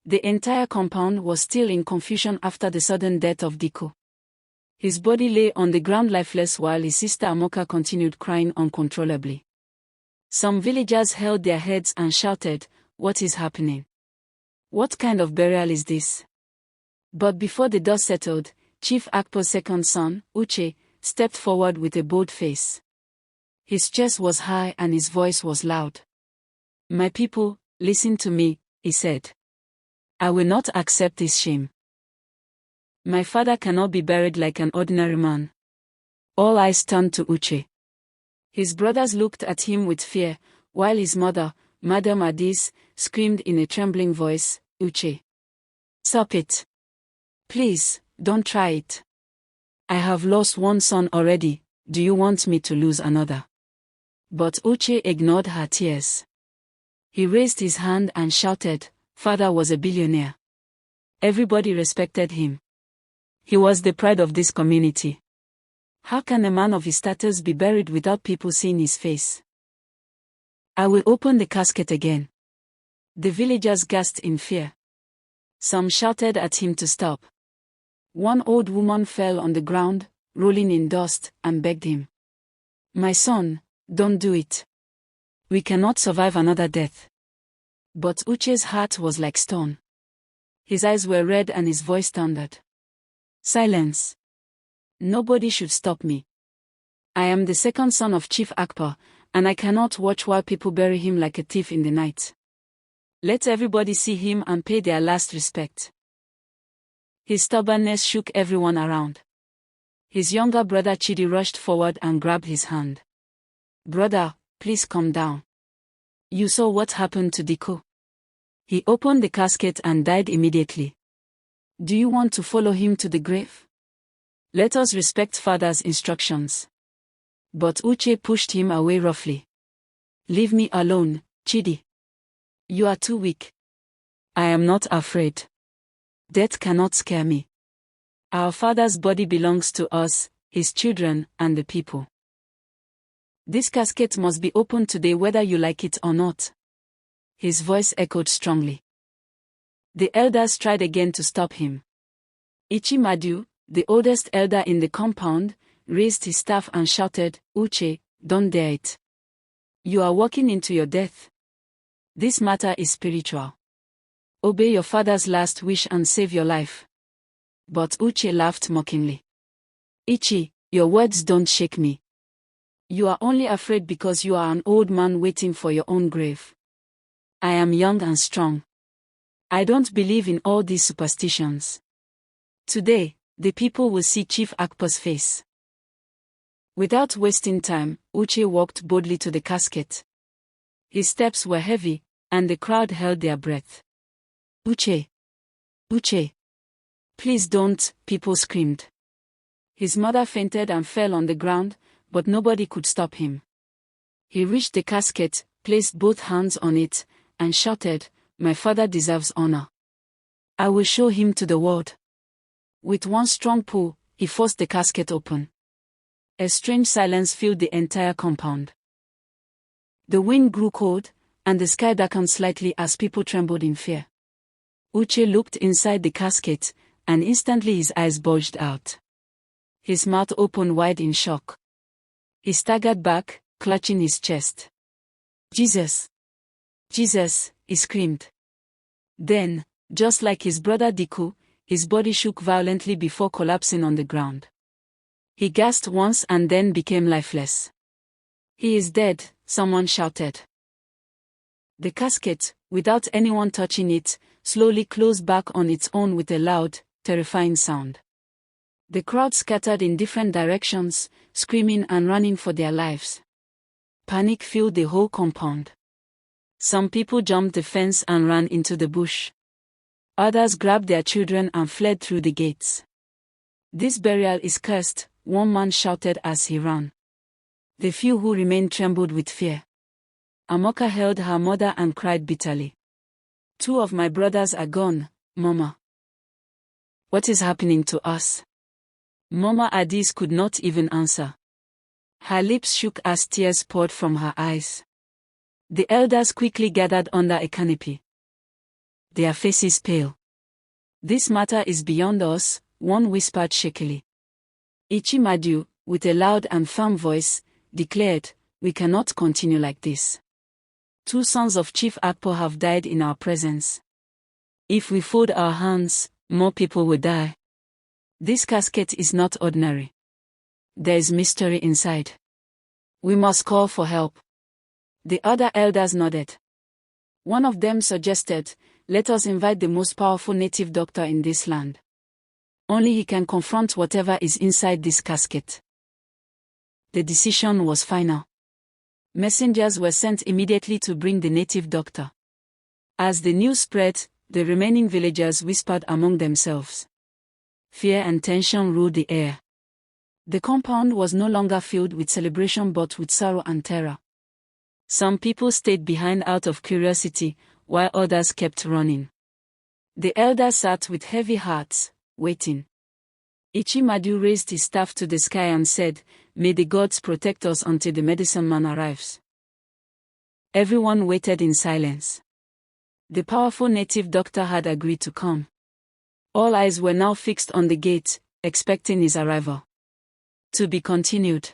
The entire compound was still in confusion after the sudden death of Diko. His body lay on the ground lifeless while his sister Amoka continued crying uncontrollably. Some villagers held their heads and shouted, "What is happening? What kind of burial is this?" But before the dust settled, Chief Akpo's second son, Uche, stepped forward with a bold face. His chest was high and his voice was loud. "My people, listen to me," he said. "I will not accept this shame. My father cannot be buried like an ordinary man." All eyes turned to Uche. His brothers looked at him with fear, while his mother, Madam Adis, screamed in a trembling voice, "Uche, stop it. Please, don't try it. I have lost one son already, do you want me to lose another?" But Uche ignored her tears. He raised his hand and shouted, "Father was a billionaire. Everybody respected him. He was the pride of this community. How can a man of his status be buried without people seeing his face?" "I will open the casket again." The villagers gasped in fear. Some shouted at him to stop. One old woman fell on the ground, rolling in dust, and begged him, "My son, don't do it. We cannot survive another death." But Uche's heart was like stone. His eyes were red and his voice thundered. "Silence. Nobody should stop me. I am the second son of Chief Akpa, and I cannot watch while people bury him like a thief in the night. Let everybody see him and pay their last respect." His stubbornness shook everyone around. His younger brother Chidi rushed forward and grabbed his hand. "Brother, please calm down. You saw what happened to Diko. He opened the casket and died immediately. Do you want to follow him to the grave? Let us respect father's instructions." But Uche pushed him away roughly. "Leave me alone, Chidi. You are too weak. I am not afraid. Death cannot scare me. Our father's body belongs to us, his children, and the people. This casket must be opened today whether you like it or not." His voice echoed strongly. The elders tried again to stop him. Ichi Madu, the oldest elder in the compound, raised his staff and shouted, "Uche, don't dare it. You are walking into your death. This matter is spiritual. Obey your father's last wish and save your life." But Uche laughed mockingly. "Ichi, your words don't shake me. You are only afraid because you are an old man waiting for your own grave. I am young and strong. I don't believe in all these superstitions. Today, the people will see Chief Akpa's face." Without wasting time, Uche walked boldly to the casket. His steps were heavy, and the crowd held their breath. "Uche! Uche! Please don't," people screamed. His mother fainted and fell on the ground, but nobody could stop him. He reached the casket, placed both hands on it, and shouted, "My father deserves honor. I will show him to the world." With one strong pull, he forced the casket open. A strange silence filled the entire compound. The wind grew cold, and the sky darkened slightly as people trembled in fear. Uche looked inside the casket, and instantly his eyes bulged out. His mouth opened wide in shock. He staggered back, clutching his chest. "Jesus! Jesus!" he screamed. Then, just like his brother Diku, his body shook violently before collapsing on the ground. He gasped once and then became lifeless. "He is dead," someone shouted. The casket, without anyone touching it, slowly closed back on its own with a loud, terrifying sound. The crowd scattered in different directions, screaming and running for their lives. Panic filled the whole compound. Some people jumped the fence and ran into the bush. Others grabbed their children and fled through the gates. "This burial is cursed," one man shouted as he ran. The few who remained trembled with fear. Amoka held her mother and cried bitterly. "Two of my brothers are gone, Mama. What is happening to us?" Mama Adis could not even answer. Her lips shook as tears poured from her eyes. The elders quickly gathered under a canopy. their faces pale. "This matter is beyond us," one whispered shakily. Ichimadu, with a loud and firm voice, declared, "We cannot continue like this. 2 sons of Chief Akpo have died in our presence. If we fold our hands, more people will die. This casket is not ordinary. There is mystery inside. We must call for help." The other elders nodded. One of them suggested, "Let us invite the most powerful native doctor in this land. Only he can confront whatever is inside this casket." The decision was final. Messengers were sent immediately to bring the native doctor. As the news spread, the remaining villagers whispered among themselves. Fear and tension ruled the air. The compound was no longer filled with celebration but with sorrow and terror. Some people stayed behind out of curiosity, while others kept running. The elders sat with heavy hearts, waiting. Ichimadu raised his staff to the sky and said, "May the gods protect us until the medicine man arrives." Everyone waited in silence. The powerful native doctor had agreed to come. All eyes were now fixed on the gate, expecting his arrival. To be continued.